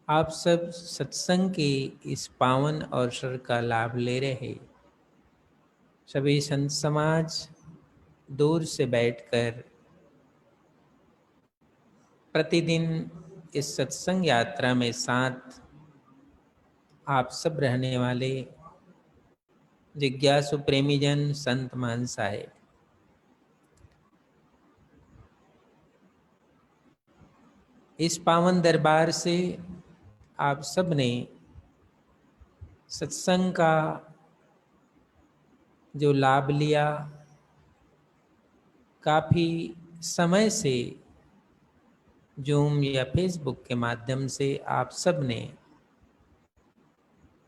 आप सब सत्संग के इस पावन अवसर का लाभ ले रहे सभी संत समाज दूर से बैठकर प्रतिदिन इस सत्संग यात्रा में साथ आप सब रहने वाले जिज्ञासु प्रेमी जन संत महानुभाव, इस पावन दरबार से आप सब ने सत्संग का जो लाभ लिया, काफ़ी समय से जूम या फेसबुक के माध्यम से आप सब ने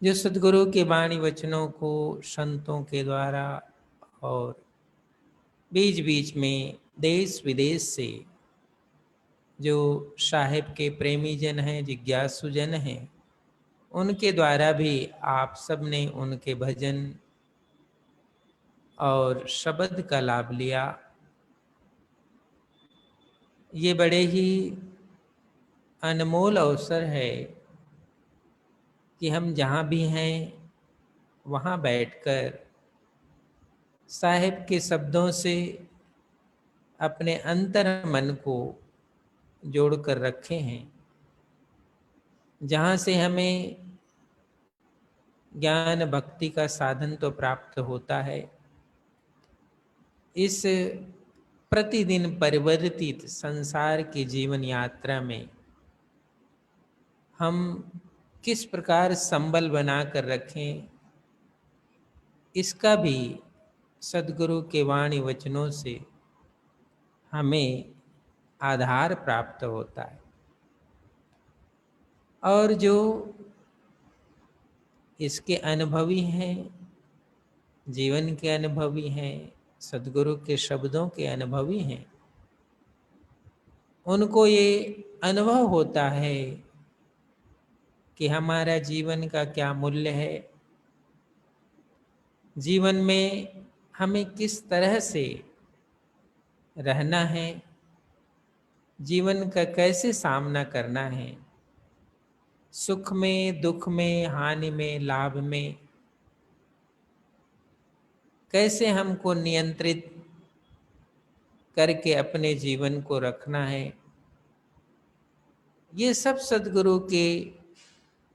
जो सद्गुरु के वाणी वचनों को संतों के द्वारा और बीच बीच में देश विदेश से जो साहिब के प्रेमी जन हैं, जिज्ञासु जन हैं, उनके द्वारा भी आप सब ने उनके भजन और शब्द का लाभ लिया। ये बड़े ही अनमोल अवसर है कि हम जहाँ भी हैं वहाँ बैठकर साहिब के शब्दों से अपने अंतर मन को जोड़कर रखे हैं, जहाँ से हमें ज्ञान भक्ति का साधन तो प्राप्त होता है। इस प्रतिदिन परिवर्तित संसार की जीवन यात्रा में हम किस प्रकार संबल बनाकर रखें, इसका भी सद्गुरु के वाणी वचनों से हमें आधार प्राप्त होता है। और जो इसके अनुभवी हैं, जीवन के अनुभवी हैं, सद्गुरु के शब्दों के अनुभवी हैं, उनको ये अनुभव होता है कि हमारा जीवन का क्या मूल्य है, जीवन में हमें किस तरह से रहना है, जीवन का कैसे सामना करना है, सुख में, दुख में, हानि में, लाभ में कैसे हमको नियंत्रित करके अपने जीवन को रखना है। ये सब सद्गुरु के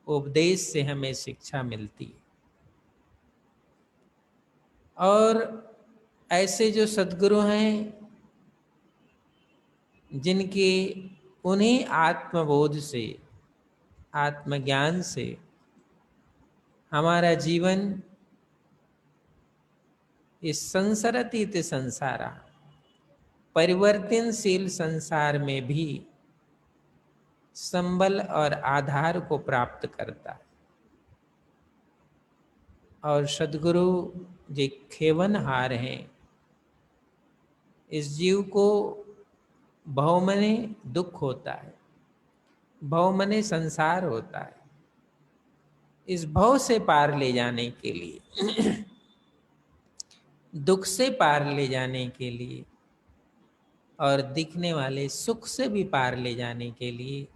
उपदेश से हमें शिक्षा मिलती है। और ऐसे जो सद्गुरु हैं, जिनके उन्हीं आत्मबोध से, आत्मज्ञान से हमारा जीवन इस संसरतीत संसारा, परिवर्तनशील संसार में भी संबल और आधार को प्राप्त करता है। और सद्गुरु जी खेवनहार हैं। इस जीव को भवमने दुख होता है, भवमने संसार होता है। इस भव से पार ले जाने के लिए दुख से पार ले जाने के लिए और दिखने वाले सुख से भी पार ले जाने के लिए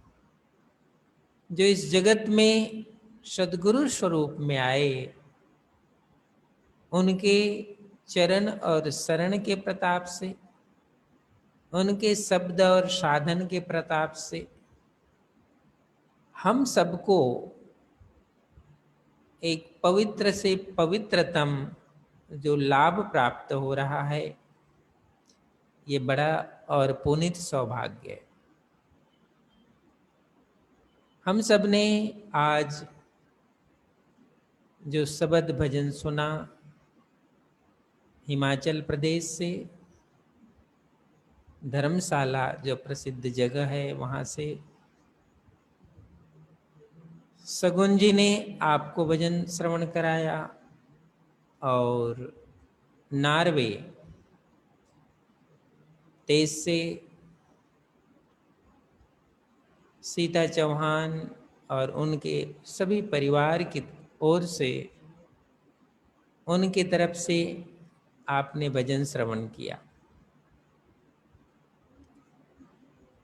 जो इस जगत में सद्गुरु स्वरूप में आए, उनके चरण और शरण के प्रताप से, उनके शब्द और साधन के प्रताप से हम सबको एक पवित्र से पवित्रतम जो लाभ प्राप्त हो रहा है, ये बड़ा और पुनीत सौभाग्य है। हम सब ने आज जो शब्द भजन सुना, हिमाचल प्रदेश से धर्मशाला जो प्रसिद्ध जगह है वहाँ से सगुन जी ने आपको भजन श्रवण कराया, और नार्वे देश से सीता चौहान और उनके सभी परिवार की ओर से, उनकी तरफ से आपने भजन श्रवण किया।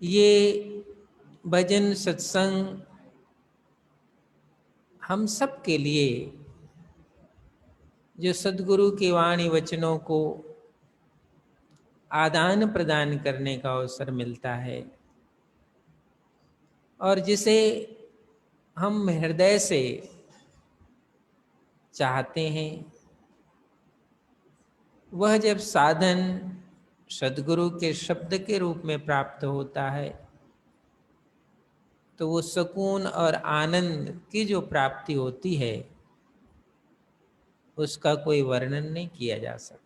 ये भजन सत्संग हम सब के लिए जो सद्गुरु के वाणी वचनों को आदान प्रदान करने का अवसर मिलता है और जिसे हम हृदय से चाहते हैं, वह जब साधन सद्गुरु के शब्द के रूप में प्राप्त होता है तो वो सुकून और आनंद की जो प्राप्ति होती है उसका कोई वर्णन नहीं किया जा सकता।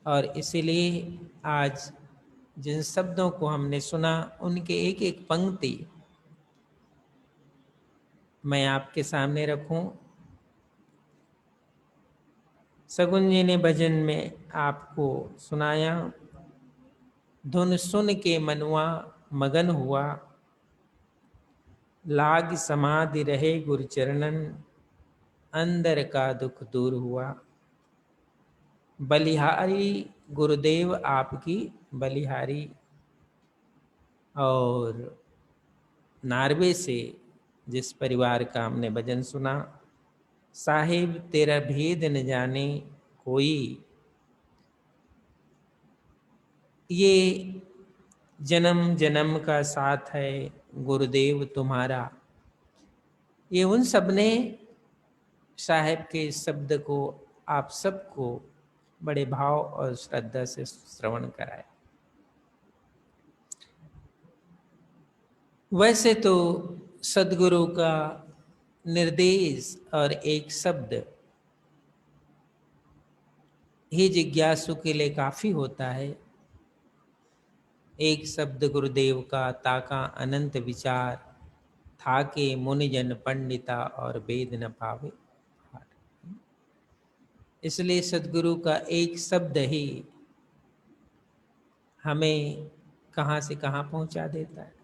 और इसीलिए आज जिन शब्दों को हमने सुना उनके एक एक पंक्ति मैं आपके सामने रखूं। सगुन जी ने भजन में आपको सुनाया, धुन सुन के मनवा मगन हुआ, लाग समाधि रहे गुरु चरणन, अंदर का दुख दूर हुआ। बलिहारी गुरुदेव आपकी बलिहारी। और नार्वे से जिस परिवार का हमने भजन सुना, साहिब तेरा भेद न जाने कोई, ये जन्म जन्म का साथ है गुरुदेव तुम्हारा। ये उन सब ने साहिब के शब्द को आप सबको बड़े भाव और श्रद्धा से श्रवण कराया। वैसे तो सद्गुरु का निर्देश और एक शब्द ही जिज्ञासु के लिए काफी होता है। एक शब्द गुरुदेव का ताका अनंत विचार, था के मुनिजन पंडिता और वेद न पावे। इसलिए सद्गुरु का एक शब्द ही हमें कहाँ से कहाँ पहुंचा देता है।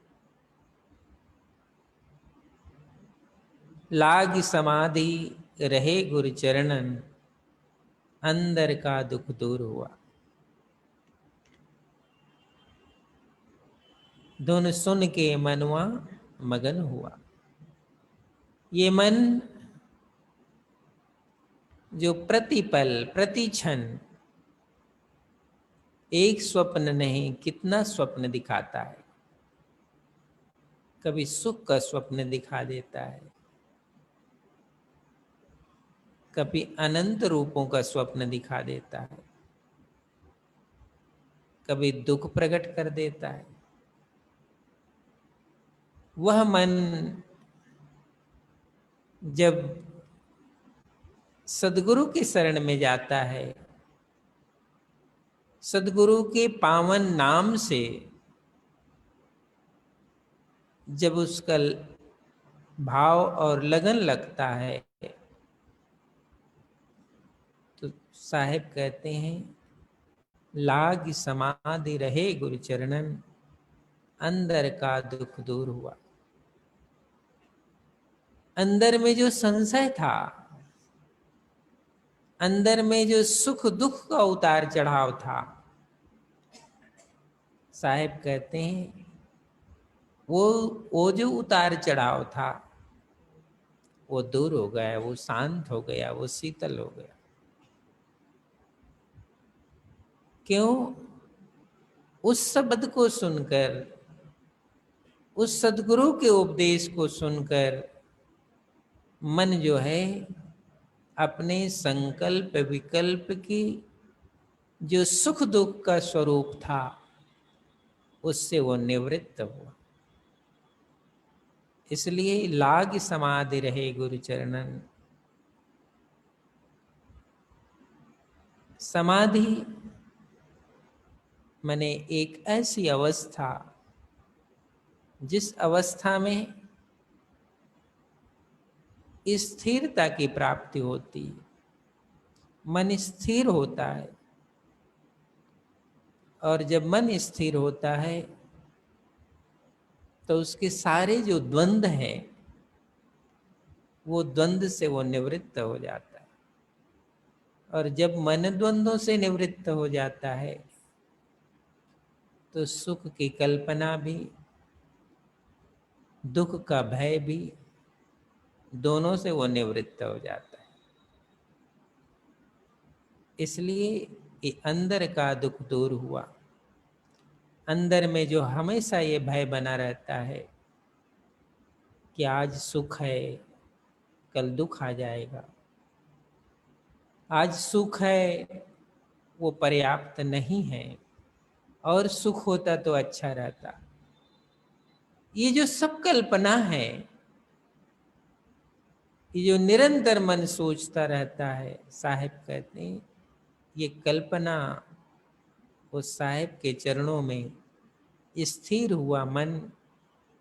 लाग समाधि रहे गुरु चरणन, अंदर का दुख दूर हुआ। धुन सुन के मनवा मगन हुआ। ये मन जो प्रतिपल प्रति क्षण एक स्वप्न नहीं कितना स्वप्न दिखाता है। कभी सुख का स्वप्न दिखा देता है, कभी अनंत रूपों का स्वप्न दिखा देता है, कभी दुख प्रकट कर देता है। वह मन जब सद्गुरु के शरण में जाता है, सद्गुरु के पावन नाम से जब उसका भाव और लगन लगता है तो साहिब कहते हैं, लाग समाधि रहे गुरु चरणन, अंदर का दुख दूर हुआ। अंदर में जो संशय था, अंदर में जो सुख दुख का उतार चढ़ाव था, साहिब कहते हैं वो जो उतार चढ़ाव था वो दूर हो गया, वो शांत हो गया, वो शीतल हो गया। क्यों? उस शब्द को सुनकर, उस सद्गुरु के उपदेश को सुनकर मन जो है अपने संकल्प विकल्प की जो सुख दुख का स्वरूप था उससे वो निवृत्त हुआ। इसलिए लाग समाधि रहे गुरु चरणन। समाधि माने एक ऐसी अवस्था जिस अवस्था में स्थिरता की प्राप्ति होती है, मन स्थिर होता है। और जब मन स्थिर होता है तो उसके सारे जो द्वंद्व हैं वो द्वंद्व से वो निवृत्त हो जाता है। और जब मन द्वंद्वों से निवृत्त हो जाता है तो सुख की कल्पना भी, दुख का भय भी, दोनों से वो निवृत्त हो जाता है। इसलिए ये अंदर का दुख दूर हुआ। अंदर में जो हमेशा ये भय बना रहता है कि आज सुख है, कल दुख आ जाएगा, आज सुख है वो पर्याप्त नहीं है, और सुख होता तो अच्छा रहता, ये जो सब कल्पना है, ये जो निरंतर मन सोचता रहता है, साहिब कहते हैं ये कल्पना उस साहिब के चरणों में स्थिर हुआ मन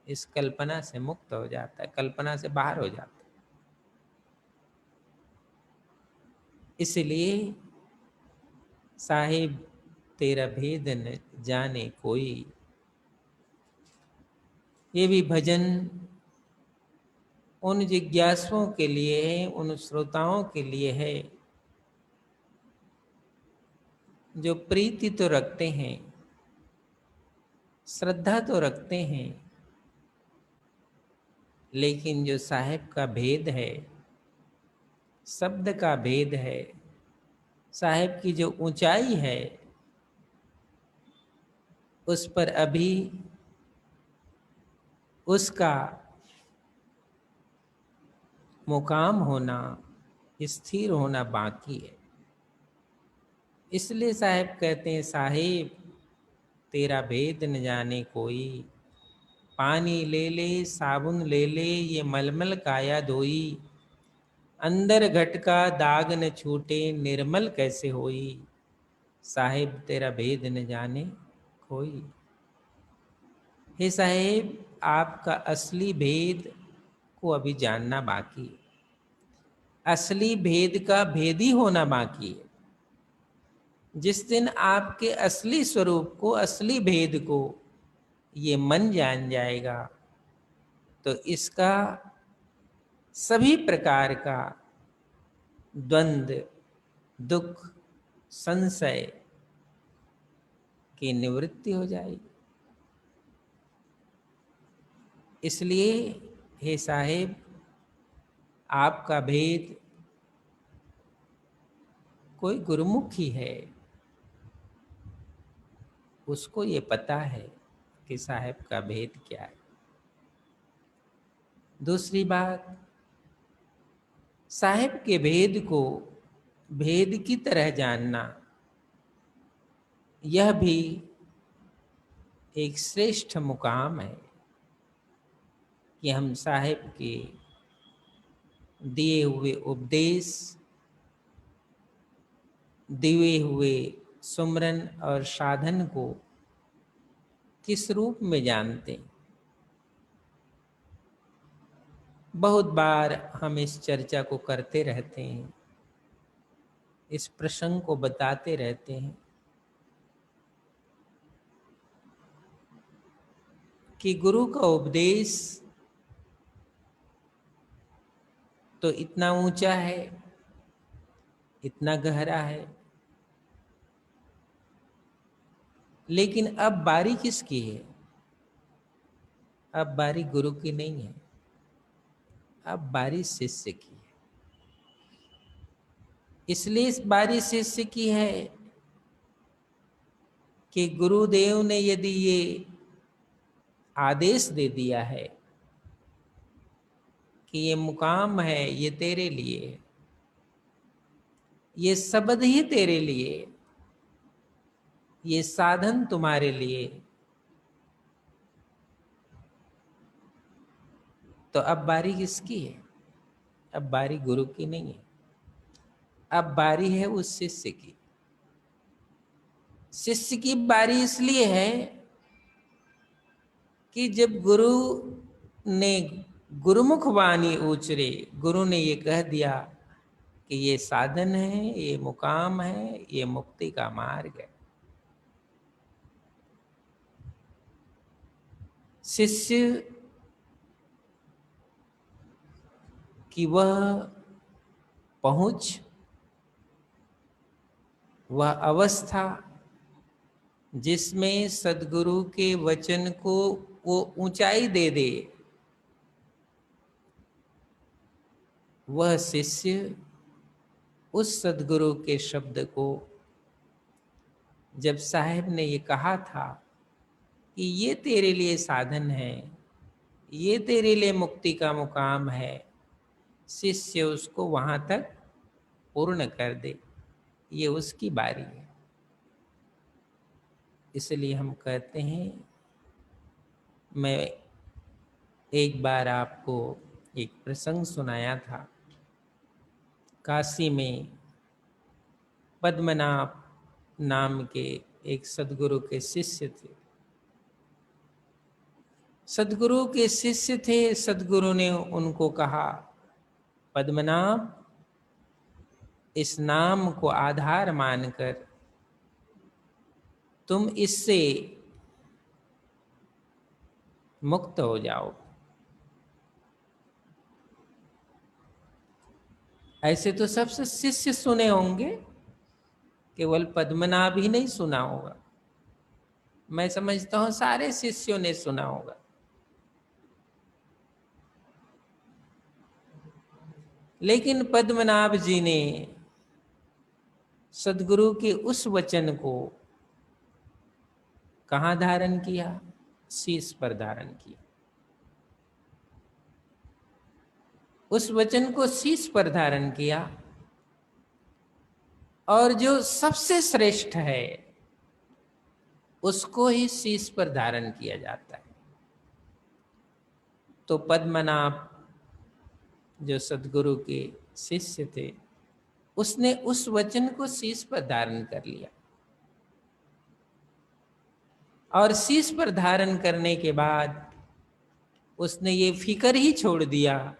इस कल्पना से मुक्त हो जाता है, कल्पना से बाहर हो जाता है। इसलिए साहिब तेरा भेद न जाने कोई, ये भी भजन उन जिज्ञासुओं के लिए है, उन श्रोताओं के लिए है जो प्रीति तो रखते हैं, श्रद्धा तो रखते हैं, लेकिन जो साहिब का भेद है, शब्द का भेद है, साहिब की जो ऊंचाई है, उस पर अभी उसका मुकाम होना, स्थिर होना बाकी है। इसलिए साहिब कहते हैं साहिब तेरा भेद न जाने कोई, पानी ले ले साबुन ले ले ये मलमल काया धोई, अंदर घट का दाग न छूटे निर्मल कैसे होई, साहिब तेरा भेद न जाने कोई। हे साहिब आपका असली भेद को अभी जानना बाकी है, असली भेद का भेदी होना बाकी है। जिस दिन आपके असली स्वरूप को, असली भेद को ये मन जान जाएगा, तो इसका सभी प्रकार का द्वंद्व, दुख, संशय की निवृत्ति हो जाएगी। इसलिए हे साहिब आपका भेद कोई गुरुमुखी है, उसको ये पता है कि साहिब का भेद क्या है। दूसरी बात, साहिब के भेद को भेद की तरह जानना, यह भी एक श्रेष्ठ मुकाम है कि हम साहिब के दिए हुए उपदेश, दिए हुए सुमरन और साधन को किस रूप में जानते हैं। बहुत बार हम इस चर्चा को करते रहते हैं, इस प्रसंग को बताते रहते हैं कि गुरु का उपदेश तो इतना ऊंचा है, इतना गहरा है, लेकिन अब बारी किसकी है? अब बारी गुरु की नहीं है, अब बारी शिष्य की है। इसलिए इस बारी शिष्य की है कि गुरुदेव ने यदि ये आदेश दे दिया है कि ये मुकाम है, ये तेरे लिए, ये शब्द ही तेरे लिए, ये साधन तुम्हारे लिए, तो अब बारी किसकी है? अब बारी गुरु की नहीं है, अब बारी है उस शिष्य की। शिष्य की बारी इसलिए है कि जब गुरु ने गुरुमुख वाणी उचरे, गुरु ने ये कह दिया कि ये साधन है, ये मुकाम है, ये मुक्ति का मार्ग है, शिष्य की वह पहुंच, वह अवस्था जिसमें सदगुरु के वचन को वो ऊंचाई दे दे वह शिष्य उस सद्गुरु के शब्द को जब साहब ने ये कहा था कि ये तेरे लिए साधन है, ये तेरे लिए मुक्ति का मुकाम है, शिष्य उसको वहां तक पूर्ण कर दे, ये उसकी बारी है। इसलिए हम कहते हैं, मैं एक बार आपको एक प्रसंग सुनाया था। काशी में पद्मनाभ नाम के एक सद्गुरु के शिष्य थे। सद्गुरु के शिष्य थे। सद्गुरु ने उनको कहा, पद्मनाभ, इस नाम को आधार मानकर तुम इससे मुक्त हो जाओ। ऐसे तो सबसे शिष्य सुने होंगे, केवल पद्मनाभ ही नहीं सुना होगा। मैं समझता हूं सारे शिष्यों ने सुना होगा। लेकिन पद्मनाभ जी ने सद्गुरु के उस वचन को कहाँ धारण किया? शीश पर धारण किया। उस वचन को शीश पर धारण किया, और जो सबसे श्रेष्ठ है उसको ही शीश पर धारण किया जाता है। तो पद्मनाभ जो सद्गुरु के शिष्य थे, उसने उस वचन को शीश पर धारण कर लिया, और शीश पर धारण करने के बाद उसने ये फिक्र ही छोड़ दिया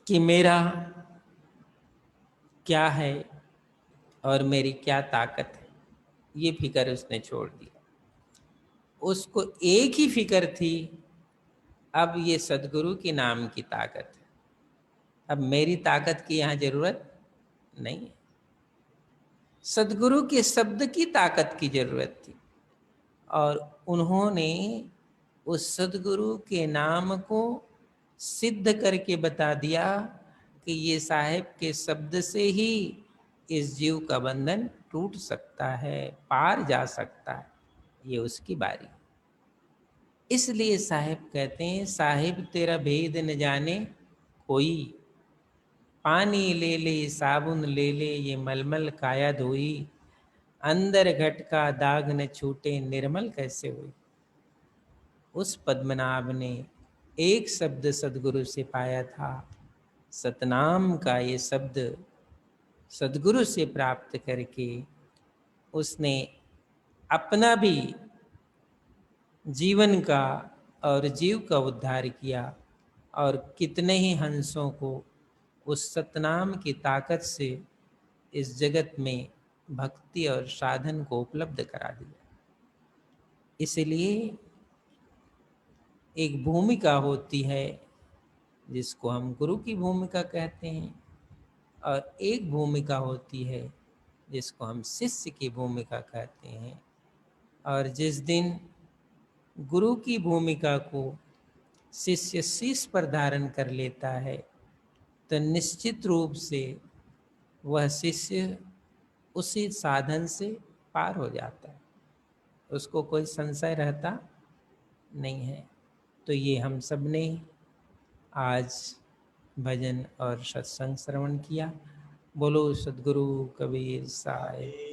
कि मेरा क्या है और मेरी क्या ताकत है। ये फिक्र उसने छोड़ दिया। उसको एक ही फिक्र थी, अब ये सद्गुरु के नाम की ताकत है, अब मेरी ताकत की यहाँ जरूरत नहीं है। सद्गुरु के शब्द की ताकत की जरूरत थी, और उन्होंने उस सद्गुरु के नाम को सिद्ध करके बता दिया कि ये साहिब के शब्द से ही इस जीव का बंधन टूट सकता है, पार जा सकता है। ये उसकी बारी। इसलिए साहिब कहते हैं, साहिब तेरा भेद न जाने कोई, पानी ले ले साबुन ले ले ये मलमल काया धोई, अंदर घट का दाग न छूटे निर्मल कैसे हुई। उस पद्मनाभ ने एक शब्द सद्गुरु से पाया था, सतनाम का ये शब्द सद्गुरु से प्राप्त करके उसने अपना भी जीवन का और जीव का उद्धार किया, और कितने ही हंसों को उस सतनाम की ताकत से इस जगत में भक्ति और साधन को उपलब्ध करा दिया। इसलिए एक भूमिका होती है जिसको हम गुरु की भूमिका कहते हैं, और एक भूमिका होती है जिसको हम शिष्य की भूमिका कहते हैं। और जिस दिन गुरु की भूमिका को शिष्य शीश पर धारण कर लेता है, तो निश्चित रूप से वह शिष्य उसी साधन से पार हो जाता है, उसको कोई संशय रहता नहीं है। तो ये हम सब ने आज भजन और सत्संग श्रवण किया। बोलो सद्गुरु कबीर साहिब